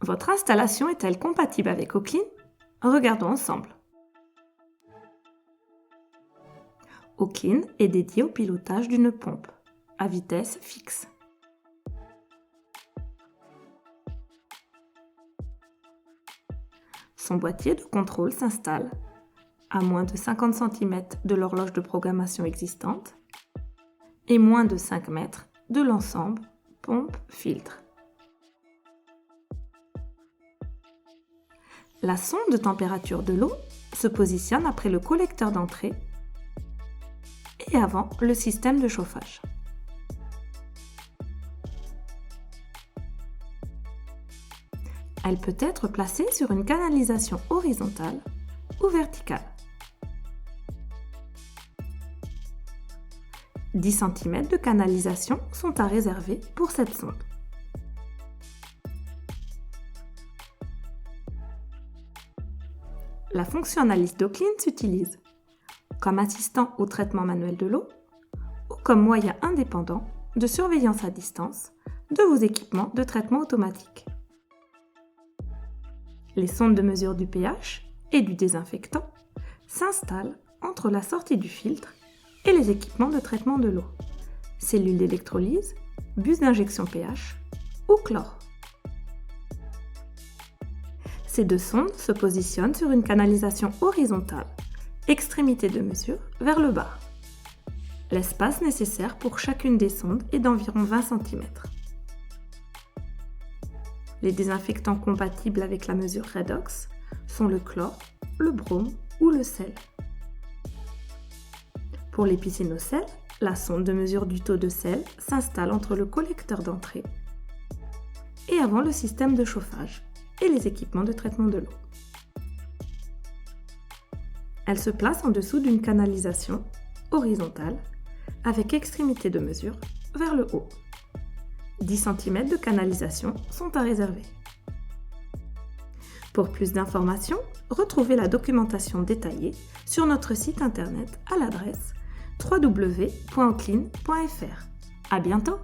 Votre installation est-elle compatible avec Oclean? Regardons ensemble. Oclean est dédié au pilotage d'une pompe à vitesse fixe. Son boîtier de contrôle s'installe à moins de 50 cm de l'horloge de programmation existante et moins de 5 mètres de l'ensemble pompe-filtre. La sonde de température de l'eau se positionne après le collecteur d'entrée et avant le système de chauffage. Elle peut être placée sur une canalisation horizontale ou verticale. 10 cm de canalisation sont à réserver pour cette sonde. La fonction analyse d'Oclean s'utilise comme assistant au traitement manuel de l'eau ou comme moyen indépendant de surveillance à distance de vos équipements de traitement automatique. Les sondes de mesure du pH et du désinfectant s'installent entre la sortie du filtre et les équipements de traitement de l'eau, cellules d'électrolyse, bus d'injection pH ou chlore. Ces deux sondes se positionnent sur une canalisation horizontale, extrémité de mesure vers le bas. L'espace nécessaire pour chacune des sondes est d'environ 20 cm. Les désinfectants compatibles avec la mesure Redox sont le chlore, le brome ou le sel. Pour les piscines au sel, la sonde de mesure du taux de sel s'installe entre le collecteur d'entrée et avant le système de chauffage et les équipements de traitement de l'eau. Elle se place en dessous d'une canalisation horizontale avec extrémité de mesure vers le haut. 10 cm de canalisation sont à réserver. Pour plus d'informations, retrouvez la documentation détaillée sur notre site internet à l'adresse www.oclean.fr. À bientôt!